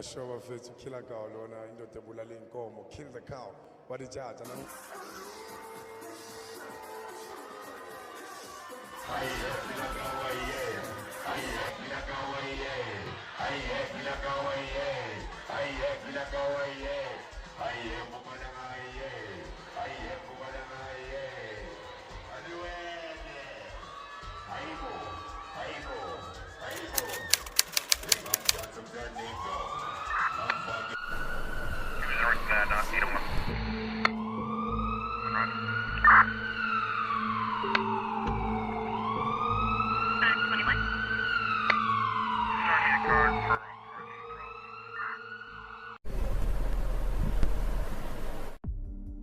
Ngiyashoba mfethu killer cow lona indoda ebulala inkomo, kill the cow. What did you do?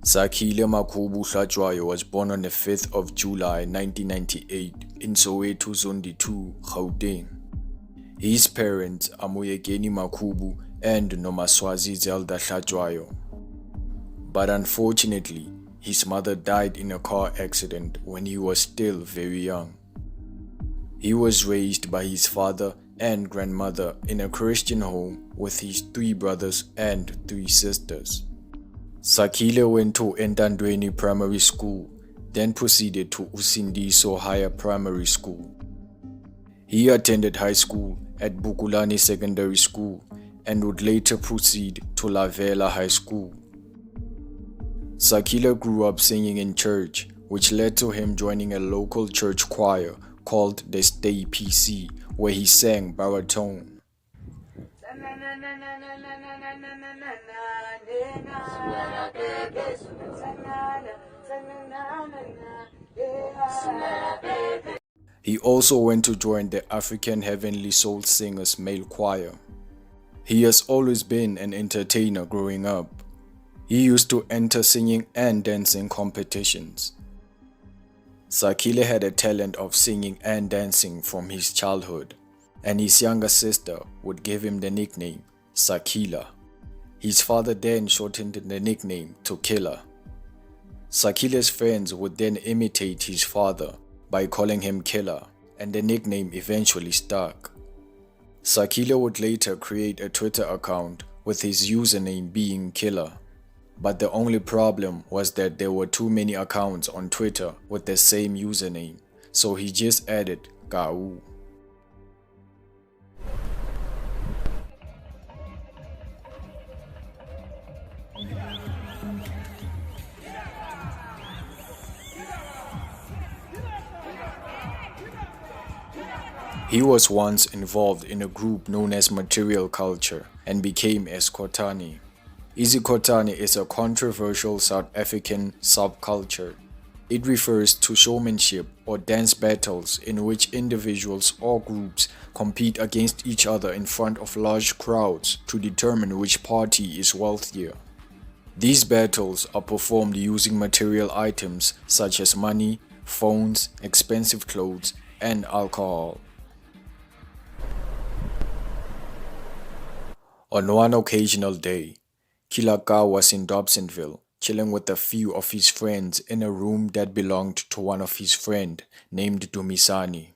Sakhile Makhubu Hlatshwayo was born on the 5th of July 1998 in Soweto Zondi 2, Gauteng. His parents are Moyekeni Makhubu and Nomaswazi Zelda Hlatshwayo. But unfortunately, his mother died in a car accident when he was still very young. He was raised by his father and grandmother in a Christian home with his 3 brothers and 3 sisters. Sakhile went to Entandweni Primary School, then proceeded to Usindiso Higher Primary School. He attended high school at Bukulani Secondary School and would later proceed to Lavela High School. Sakhile grew up singing in church, which led to him joining a local church choir called the Stay PC, where he sang baritone. He also went to join the African Heavenly Soul Singers male choir. He has always been an entertainer growing up. He used to enter singing and dancing competitions. Sakhile had a talent of singing and dancing from his childhood, and his younger sister would give him the nickname Sakila. His father then shortened the nickname to Killer. Sakhile's friends would then imitate his father by calling him Killer, and the nickname eventually stuck. Sakhile would later create a Twitter account with his username being Killer. But the only problem was that there were too many accounts on Twitter with the same username, so he just added Gau. He was once involved in a group known as Material Culture and became Escortani. Izikotani is a controversial South African subculture. It refers to showmanship or dance battles in which individuals or groups compete against each other in front of large crowds to determine which party is wealthier. These battles are performed using material items such as money, phones, expensive clothes, and alcohol. On one occasional day, Kilaka was in Dobsonville, chilling with a few of his friends in a room that belonged to one of his friends named Dumisani.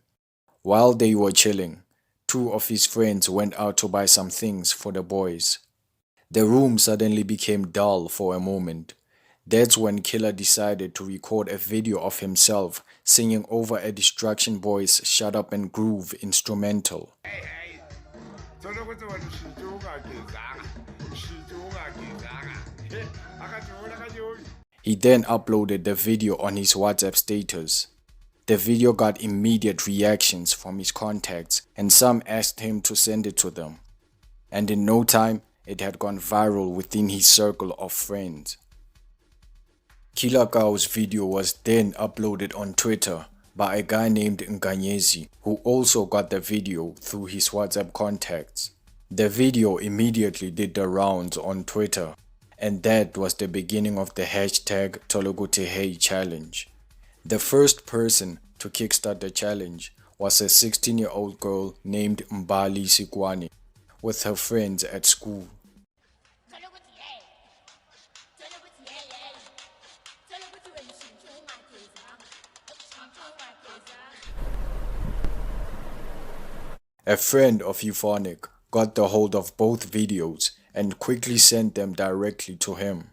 While they were chilling, 2 of his friends went out to buy some things for the boys. The room suddenly became dull for a moment. That's when Killer decided to record a video of himself singing over a Distraction Boys' Shut Up and Groove instrumental. He then uploaded the video on his WhatsApp status. The video got immediate reactions from his contacts, and some asked him to send it to them. And in no time, it had gone viral within his circle of friends. Kilakao's video was then uploaded on Twitter by a guy named Nganyezi, who also got the video through his WhatsApp contacts. The video immediately did the rounds on Twitter, and that was the beginning of the hashtag Tologotehei challenge. The first person to kickstart the challenge was a 16-year-old girl named Mbali Sikwani with her friends at school. A friend of Euphonic, got the hold of both videos and quickly sent them directly to him.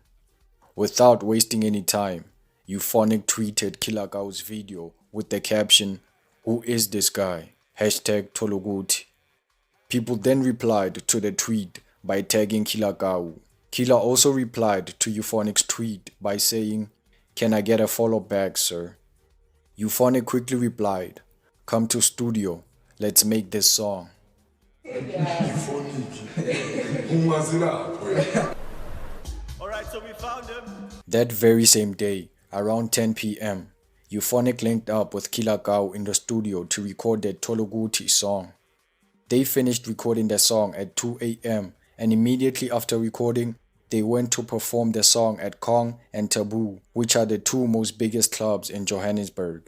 Without wasting any time, Euphonic tweeted Kilagau's video with the caption, "Who is this guy? Hashtag Tologuti." People then replied to the tweet by tagging Kilagau. Kila also replied to Euphonic's tweet by saying, "Can I get a follow back, sir?" Euphonic quickly replied, "Come to studio, let's make this song." Alright, so we found him. That very same day, around 10 p.m., Euphonic linked up with Kilagau in the studio to record their Tologuti song. They finished recording the song at 2 a.m. and immediately after recording, they went to perform the song at Kong and Taboo, which are the two most biggest clubs in Johannesburg.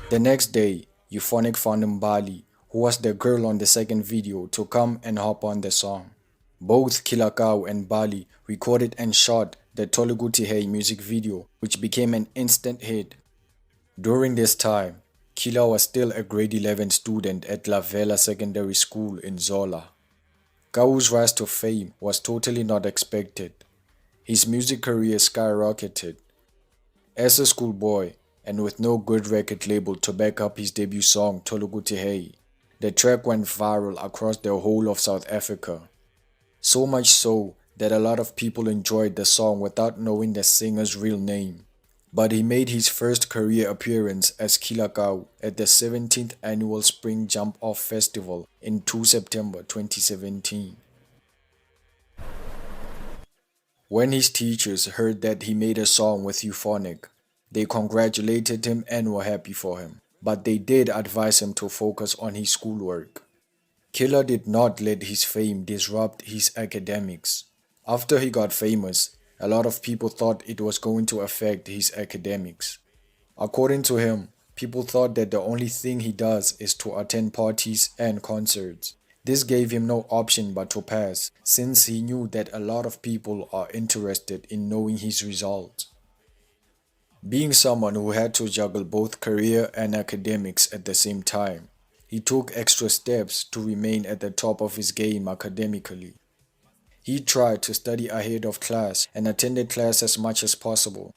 The next day, Euphonic found Mbali, who was the girl on the second video, to come and hop on the song. Both Kilagau and Bali recorded and shot the Tologuti Hey music video, which became an instant hit. During this time, Kila was still a grade 11 student at La Vela Secondary School in Zola. Kau's rise to fame was totally not expected. His music career skyrocketed. As a schoolboy, and with no good record label to back up his debut song Tologuti Hey, the track went viral across the whole of South Africa. So much so that a lot of people enjoyed the song without knowing the singer's real name. But he made his first career appearance as Kilagau at the 17th Annual Spring Jump Off Festival in 2 September 2017. When his teachers heard that he made a song with Euphonic, they congratulated him and were happy for him, but they did advise him to focus on his schoolwork. Killer did not let his fame disrupt his academics. After he got famous, a lot of people thought it was going to affect his academics. According to him, people thought that the only thing he does is to attend parties and concerts. This gave him no option but to pass, since he knew that a lot of people are interested in knowing his results. Being someone who had to juggle both career and academics at the same time, he took extra steps to remain at the top of his game academically. He tried to study ahead of class and attended class as much as possible.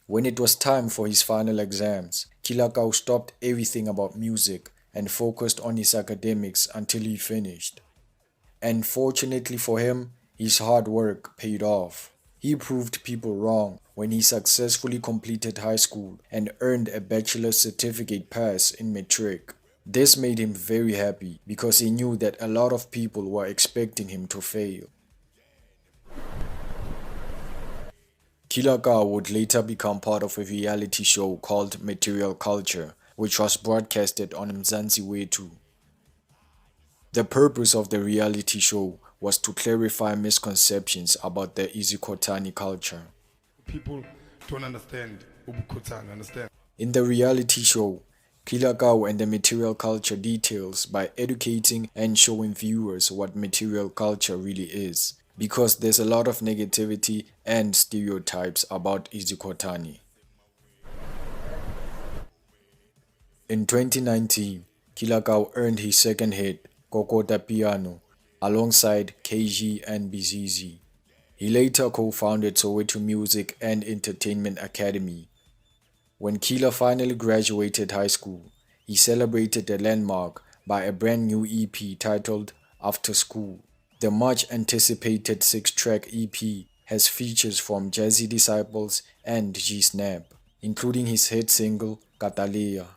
When it was time for his final exams, Kilagau stopped everything about music and focused on his academics until he finished. And fortunately for him, his hard work paid off. He proved people wrong when he successfully completed high school and earned a bachelor's certificate pass in matric. This made him very happy because he knew that a lot of people were expecting him to fail. Kilagau would later become part of a reality show called Material Culture, which was broadcasted on Mzansi Wetu. The purpose of the reality show was to clarify misconceptions about the Izikotani culture. People don't understand Ubukotani, understand? In the reality show, Kilagau and the material culture details by educating and showing viewers what material culture really is, because there's a lot of negativity and stereotypes about Izikotani. In 2019, Kilagau earned his second hit, Kokota Piano, alongside KG and Bizizi. He later co-founded Soweto Music and Entertainment Academy. When Kila finally graduated high school, he celebrated the landmark by a brand new EP titled After School. The much anticipated 6-track EP has features from Jazzy Disciples and G-Snap, including his hit single Kataleya.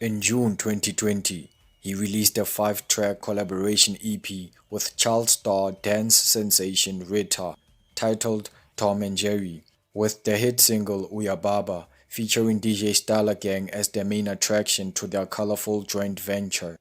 In June 2020, he released a 5-track collaboration EP with child star dance sensation Rita, titled Tom and Jerry, with the hit single Uyababa featuring DJ Stala Gang as the main attraction to their colorful joint venture.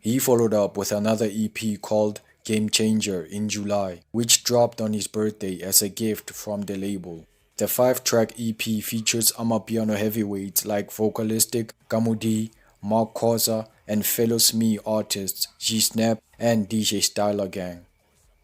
He followed up with another EP called Game Changer in July, which dropped on his birthday as a gift from the label. The 5-track EP features Amapiano heavyweights like vocalistic Kamudi, Mark Koza, and fellow SME artists G-Snap and DJ Styler Gang.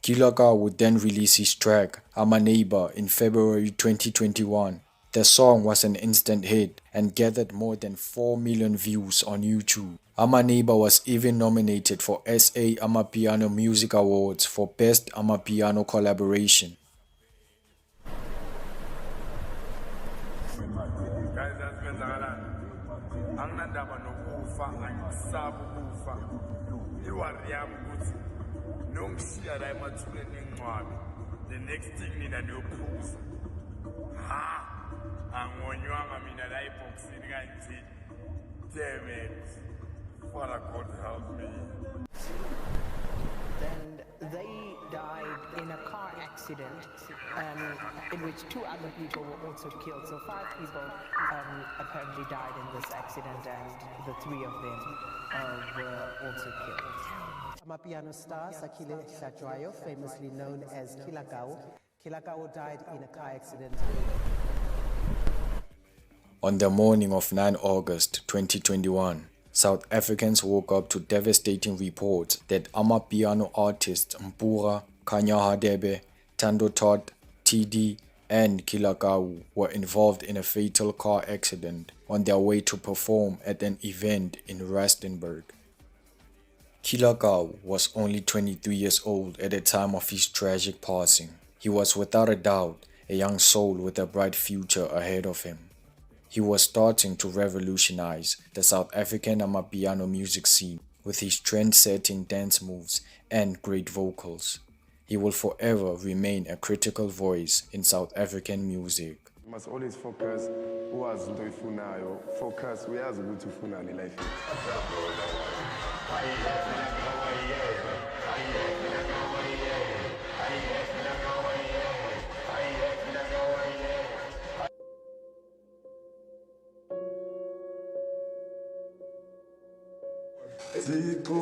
Kilagau would then release his track I'm a Neighbor in February 2021, The song was an instant hit and gathered more than 4 million views on YouTube. Amaneba was even nominated for SA Amapiano Music Awards for Best Amapiano Collaboration. The next thing need a new cruise. And when you are in a life boxing, damn it. Father God help me. And they died in a car accident in which 2 other people were also killed. So 5 people apparently died in this accident, and the 3 of them were also killed. Amapiano star Sakile Shajwayo, famously known as Kilagao. Kilagao died in a car accident. On the morning of 9 August 2021, South Africans woke up to devastating reports that Amapiano artists Mpura, Kanyahadebe, Tando Todd, TD, and Kilagao were involved in a fatal car accident on their way to perform at an event in Rustenburg. Kilagao was only 23 years old at the time of his tragic passing. He was without a doubt a young soul with a bright future ahead of him. He was starting to revolutionize the South African Amapiano music scene with his trend-setting dance moves and great vocals. He will forever remain a critical voice in South African music. You must always focus. Focus. We are good to funa in life. Ziko,